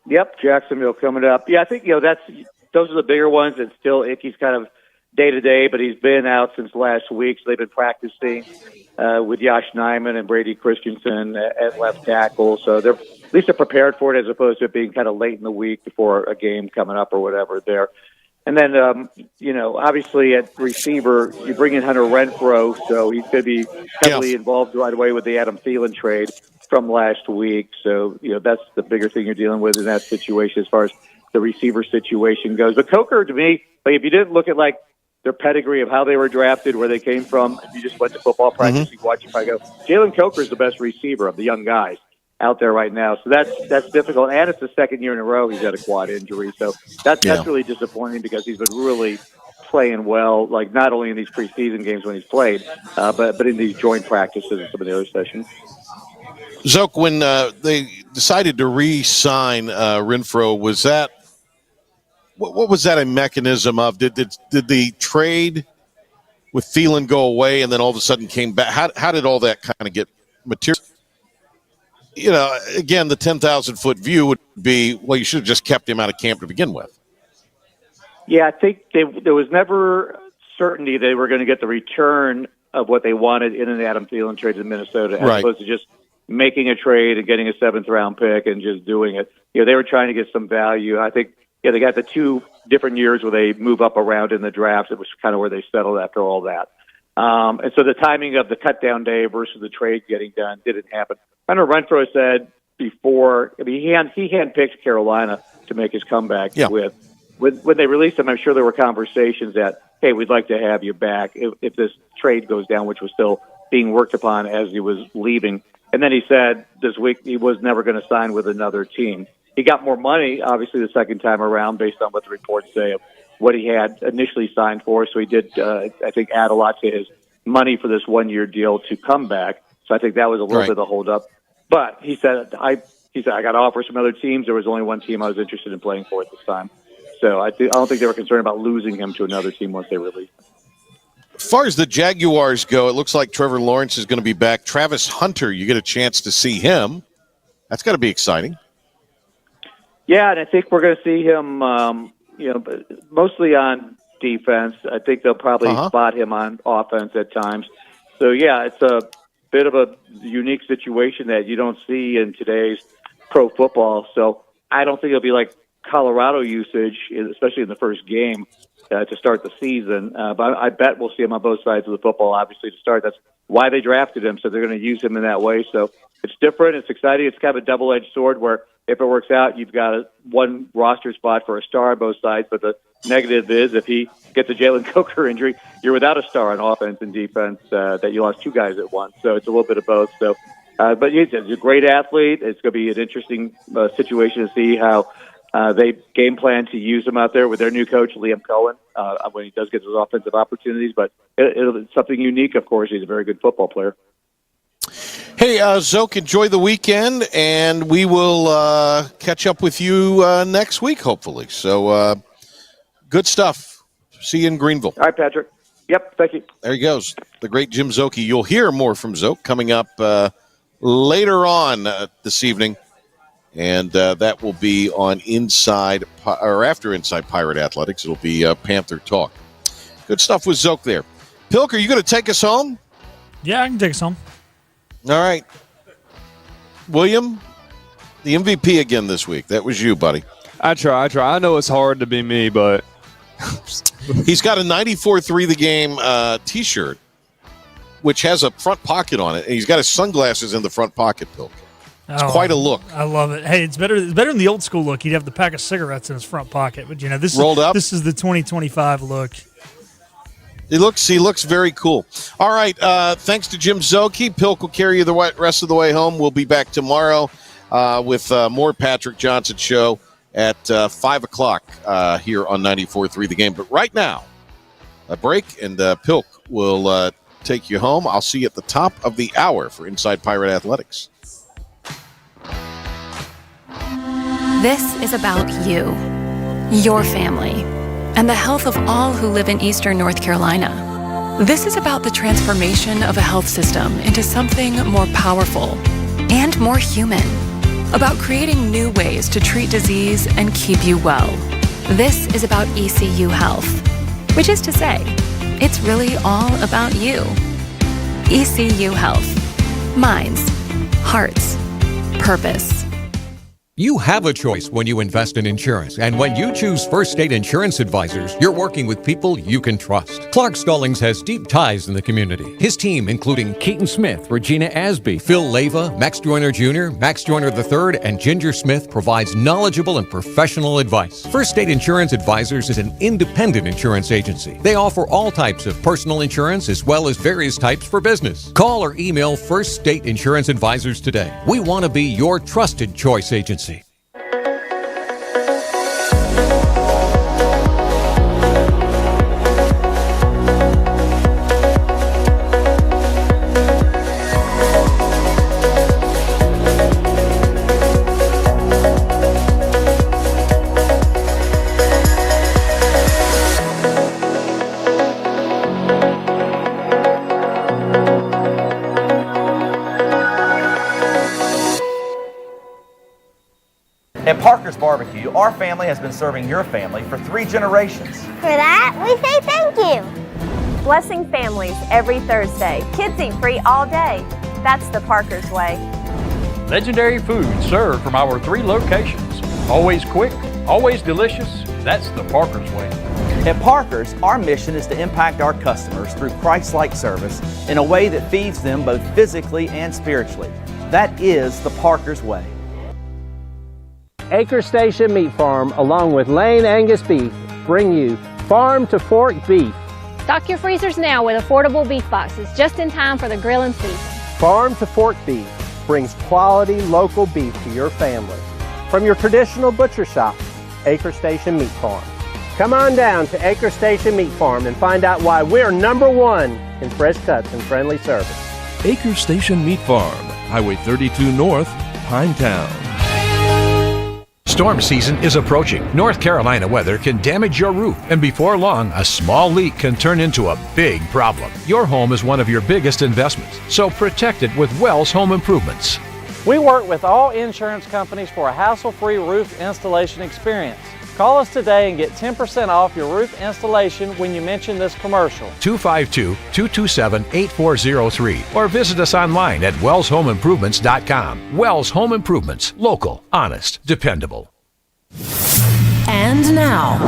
Yep, Jacksonville coming up. Yeah, I think those are the bigger ones. And still, Ike's kind of day-to-day, but he's been out since last week, so they've been practicing with Josh Nyman and Brady Christensen at left tackle. So at least they're prepared for it, as opposed to it being kind of late in the week before a game coming up or whatever there. And then, obviously at receiver, you bring in Hunter Renfrow, so he's going to be heavily involved right away with the Adam Thielen trade from last week. So, that's the bigger thing you're dealing with in that situation as far as the receiver situation goes. But Coker, to me, if you didn't look at, their pedigree of how they were drafted, where they came from, if you just went to football practice, you watch, you probably go, Jalen Coker is the best receiver of the young guys out there right now. So that's difficult. And it's the second year in a row he's had a quad injury. So that's really disappointing, because he's been really playing well, not only in these preseason games when he's played, but in these joint practices and some of the other sessions. Szoke, when decided to re-sign Renfroe, was that what was that a mechanism of? Did the trade with Thielen go away and then all of a sudden came back? How did all that kind of get material? You know, again, the 10,000-foot view would be, well, you should have just kept him out of camp to begin with. Yeah, I think there was never certainty they were going to get the return of what they wanted in an Adam Thielen trade to Minnesota, as opposed to just making a trade and getting a 7th-round pick and just doing it. You know, they were trying to get some value. I think, they got the 2 different years where they move up around in the draft. It was kind of where they settled after all that. And so the timing of the cut-down day versus the trade getting done didn't happen. I know Renfroe said before, he handpicked Carolina to make his comeback with. When they released him, I'm sure there were conversations that, hey, we'd like to have you back if this trade goes down, which was still being worked upon as he was leaving. And then he said this week he was never going to sign with another team. He got more money, obviously, the second time around based on what the reports say of what he had initially signed for. So he did, I think, add a lot to his money for this 1-year deal to come back. So I think that was a little bit of the holdup. But he said, I got offers from other teams. There was only one team I was interested in playing for at this time. So I don't think they were concerned about losing him to another team once they released him. As far as the Jaguars go, it looks like Trevor Lawrence is going to be back. Travis Hunter, you get a chance to see him. That's got to be exciting. Yeah, and I think we're going to see him, mostly on defense. I think they'll probably spot him on offense at times. So, yeah, it's a bit of a unique situation that you don't see in today's pro football. So I don't think it'll be like Colorado usage, especially in the first game to start the season. But I bet we'll see him on both sides of the football, obviously, to start. That's why they drafted him, so they're going to use him in that way. So it's different. It's exciting. It's kind of a double-edged sword where if it works out, you've got one roster spot for a star on both sides. But the negative is if he gets a Jalen Coker injury, you're without a star on offense and defense that you lost 2 guys at once. So it's a little bit of both. So, but he's a great athlete. It's going to be an interesting situation to see how they game plan to use him out there with their new coach, Liam Cohen, when he does get those offensive opportunities. But it's something unique, of course. He's a very good football player. Hey, Szoke, enjoy the weekend, and we will catch up with you next week, hopefully. So good stuff. See you in Greenville. All right, Patrick. Yep, thank you. There he goes, the great Jim Szoke. You'll hear more from Szoke coming up later on this evening, and that will be on after Inside Pirate Athletics. It'll be Panther Talk. Good stuff with Szoke there. Pilk, are you going to take us home? Yeah, I can take us home. All right. William, the MVP again this week. That was you, buddy. I try. I know it's hard to be me, but he's got a 94-3 the game T-shirt, which has a front pocket on it, and he's got his sunglasses in the front pocket, Pilk. It's quite a look. I love it. Hey, it's better than the old school look. He'd have the pack of cigarettes in his front pocket, but this rolled up. This is the 2025 look. He looks very cool. All right, thanks to Jim Szoke. Pilk will carry you the rest of the way home. We'll be back tomorrow with more Patrick Johnson Show at 5 o'clock here on 94.3 The Game. But right now, a break, and Pilk will take you home. I'll see you at the top of the hour for Inside Pirate Athletics. This is about you, your family, and the health of all who live in Eastern North Carolina. This is about the transformation of a health system into something more powerful and more human, about creating new ways to treat disease and keep you well. This is about ECU Health, which is to say, it's really all about you. ECU Health. Minds, hearts, purpose. You have a choice when you invest in insurance, and when you choose First State Insurance Advisors, you're working with people you can trust. Clark Stallings has deep ties in the community. His team, including Keaton Smith, Regina Asby, Phil Leyva, Max Joyner Jr., Max Joyner III, and Ginger Smith, provides knowledgeable and professional advice. First State Insurance Advisors is an independent insurance agency. They offer all types of personal insurance as well as various types for business. Call or email First State Insurance Advisors today. We want to be your trusted choice agency. At Parker's Barbecue, our family has been serving your family for 3 generations. For that, we say thank you. Blessing families every Thursday. Kids eat free all day. That's the Parker's way. Legendary food served from our 3 locations. Always quick, always delicious. That's the Parker's way. At Parker's, our mission is to impact our customers through Christ-like service in a way that feeds them both physically and spiritually. That is the Parker's way. Acre Station Meat Farm, along with Lane Angus Beef, bring you Farm to Fork Beef. Stock your freezers now with affordable beef boxes, just in time for the grilling season. Farm to Fork Beef brings quality local beef to your family. From your traditional butcher shop, Acre Station Meat Farm. Come on down to Acre Station Meat Farm and find out why we're #1 in fresh cuts and friendly service. Acre Station Meat Farm, Highway 32 North, Pinetown. Storm season is approaching. North Carolina weather can damage your roof, and before long, a small leak can turn into a big problem. Your home is one of your biggest investments, so protect it with Wells Home Improvements. We work with all insurance companies for a hassle-free roof installation experience. Call us today and get 10% off your roof installation when you mention this commercial. 252-227-8403 or visit us online at wellshomeimprovements.com. Wells Home Improvements. Local, honest, dependable. And now,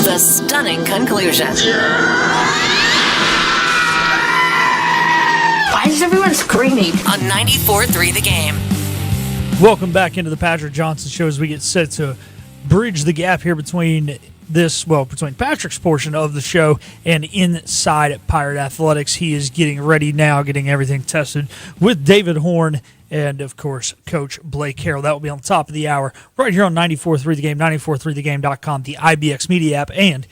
the stunning conclusion. Why is everyone screaming? On 94.3 The Game. Welcome back into the Patrick Johnson Show as we get set to bridge the gap here between Patrick's portion of the show and inside at Pirate Athletics. He is getting ready now, getting everything tested with David Horn and, of course, Coach Blake Harrell. That will be on the top of the hour right here on 94.3 The Game, 94.3thegame.com, the IBX Media app, and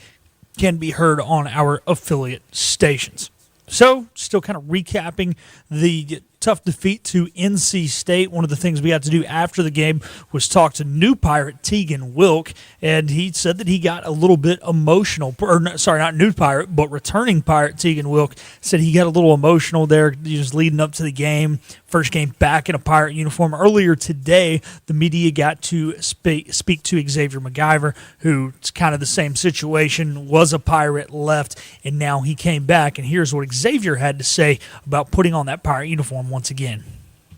can be heard on our affiliate stations. So, still kind of recapping the tough defeat to NC State. One of the things we had to do after the game was talk to new Pirate Tegan Wilk, and he said that he got a little bit emotional. Not new Pirate, but returning Pirate Tegan Wilk said he got a little emotional there just leading up to the game. First game back in a Pirate uniform. Earlier today, the media got to speak to Xavier MacGyver, who's kind of the same situation, was a Pirate, left, and now he came back. And here's what Xavier had to say about putting on that Pirate uniform once again.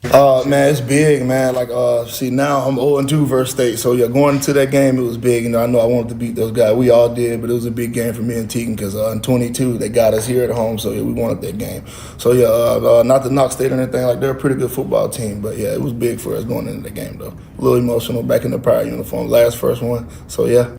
Man, it's big, man. Now I'm 0-2 versus State. So, yeah, going into that game, it was big. I know I wanted to beat those guys. We all did, but it was a big game for me and Tegan because in 22, they got us here at home. So, yeah, we wanted that game. So, yeah, not to knock State or anything. They're a pretty good football team. But, yeah, it was big for us going into the game, though. A little emotional back in the Pirate uniform. First one. So, yeah.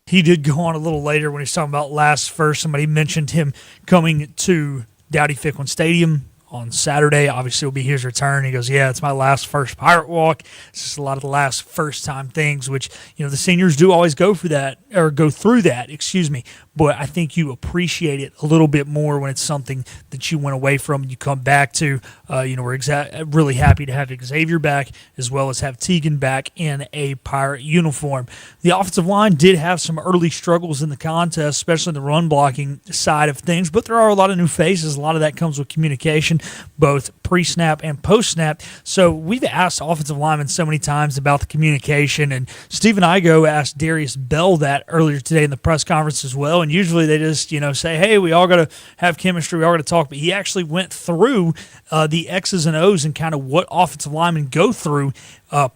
He did go on a little later when he's talking about last first. Somebody mentioned him coming to Dowdy Ficklin Stadium on Saturday. Obviously, will be his return. He goes, yeah, it's my last first Pirate walk. It's just a lot of the last first-time things, which, the seniors do always go through that. But I think you appreciate it a little bit more when it's something that you went away from and you come back to. We're really happy to have Xavier back as well as have Tegan back in a Pirate uniform. The offensive line did have some early struggles in the contest, especially in the run blocking side of things, but there are a lot of new faces. A lot of that comes with communication, both pre-snap and post-snap. So we've asked offensive linemen so many times about the communication, and Stephen Igo asked Darius Bell that earlier today in the press conference as well. And usually they just, say, hey, we all got to have chemistry, we all got to talk. But he actually went through the X's and O's and kind of what offensive linemen go through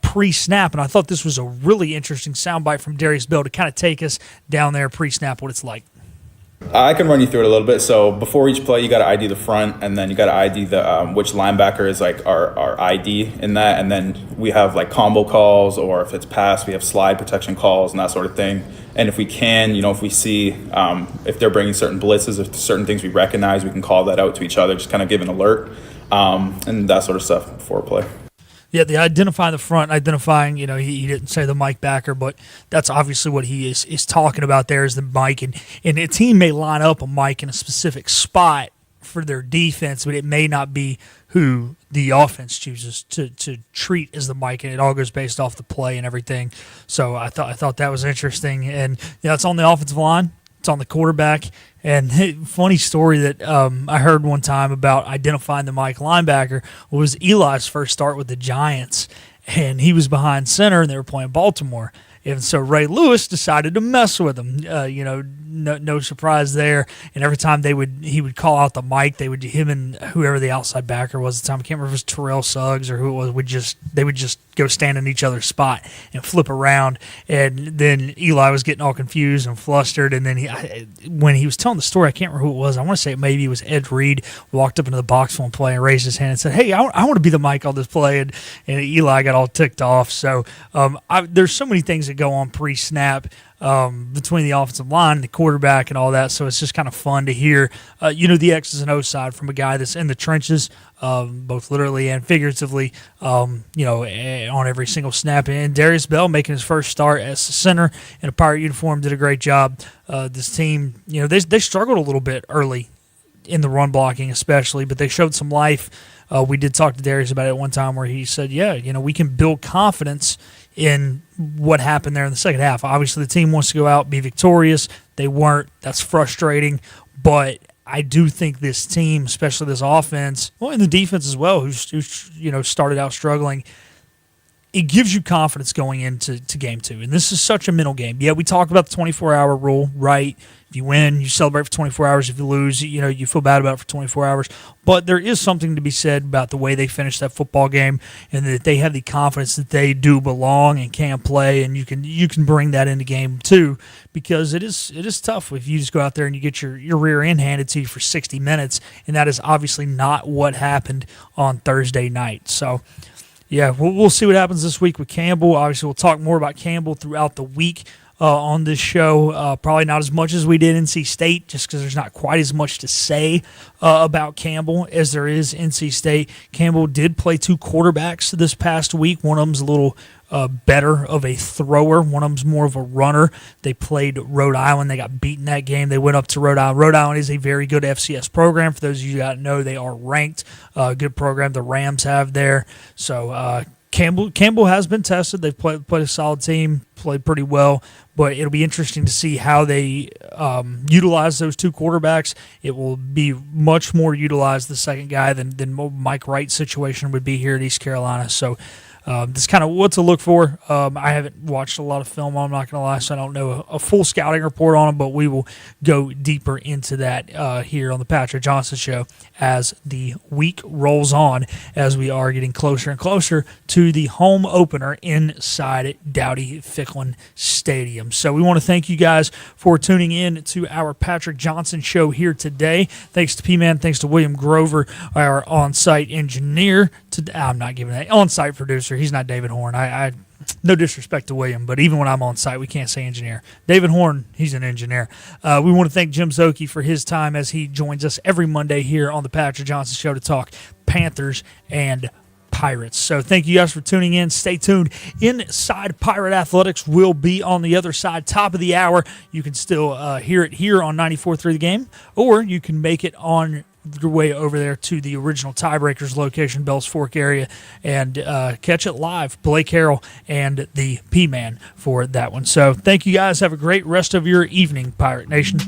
pre-snap. And I thought this was a really interesting soundbite from Darius Bell to kind of take us down there pre-snap, what it's like. I can run you through it a little bit. So before each play, you got to ID the front, and then you got to ID the which linebacker is our ID in that, and then we have combo calls, or if it's pass, we have slide protection calls and that sort of thing. And if we can, if we see if they're bringing certain blitzes, if certain things we recognize, we can call that out to each other, just kind of give an alert and that sort of stuff before play. Yeah, the identifying the front, identifying, he didn't say the mic backer, but that's obviously what he is talking about there is the mic. And a team may line up a mic in a specific spot for their defense, but it may not be who the offense chooses to treat as the mic, and it all goes based off the play and everything. So I thought that was interesting. And it's on the offensive line. It's on the quarterback. And funny story that I heard one time about identifying the Mike linebacker was Eli's first start with the Giants. and he was behind center, and they were playing Baltimore. And so Ray Lewis decided to mess with him. No surprise there. And every time he would call out the mic, him and whoever the outside backer was at the time, I can't remember if it was Terrell Suggs or who it was, they would just go stand in each other's spot and flip around. And then Eli was getting all confused and flustered. And then when he was telling the story, I can't remember who it was. I want to say maybe it was Ed Reed, walked up into the box one play and raised his hand and said, "Hey, I want to be the mic on this play." And Eli got all ticked off. So there's so many things that go on pre-snap between the offensive line, the quarterback, and all that. So it's just kind of fun to hear, the X's and O's side from a guy that's in the trenches, both literally and figuratively, on every single snap. And Darius Bell making his first start as a center in a Pirate uniform did a great job. This team, they struggled a little bit early in the run blocking especially, but they showed some life. We did talk to Darius about it one time where he said, we can build confidence in what happened there in the second half. Obviously, the team wants to go out, be victorious. They weren't. That's frustrating. But I do think this team, especially this offense, and the defense as well, who started out struggling, it gives you confidence going into game 2. And this is such a mental game. Yeah, we talk about the 24-hour rule, right? If you win, you celebrate for 24 hours. If you lose, you feel bad about it for 24 hours. But there is something to be said about the way they finished that football game and that they have the confidence that they do belong and can play, and you can bring that into game 2 because it is tough if you just go out there and you get your rear end handed to you for 60 minutes, and that is obviously not what happened on Thursday night. So, yeah, we'll see what happens this week with Campbell. Obviously, we'll talk more about Campbell throughout the week on this show. Probably not as much as we did NC State, just because there's not quite as much to say about Campbell as there is NC State. Campbell did play 2 quarterbacks this past week. One of them's a little better of a thrower. One of them's more of a runner. They played Rhode Island. They got beaten that game. They went up to Rhode Island. Rhode Island is a very good FCS program. For those of you that know, they are ranked. Good program the Rams have there. So Campbell has been tested. They've played a solid team, played pretty well, but it'll be interesting to see how they utilize those 2 quarterbacks. It will be much more utilized, the second guy, than Mike Wright's situation would be here at East Carolina. So that's kind of what to look for. I haven't watched a lot of film on him, I'm not going to lie, so I don't know a full scouting report on him, but we will go deeper into that here on the Patrick Johnson Show as the week rolls on, as we are getting closer and closer to the home opener inside Dowdy-Ficklin Stadium. So we want to thank you guys for tuning in to our Patrick Johnson Show here today. Thanks to P-Man, thanks to William Grover, our on-site engineer. I'm not giving that on-site producer. He's not David Horn. I no disrespect to William, but even when I'm on site, we can't say engineer. David Horn, he's an engineer. We want to thank Jim Szoke for his time as he joins us every Monday here on the Patrick Johnson Show to talk Panthers and Pirates. So thank you guys for tuning in. Stay tuned. Inside Pirate Athletics will be on the other side, top of the hour. You can still hear it here on 94.3 The Game, or you can make it on your way over there to the original Tiebreakers location, Bells Fork area, and catch it live. Blake Harrell and the P-Man for that one. So thank you guys. Have a great rest of your evening, Pirate Nation.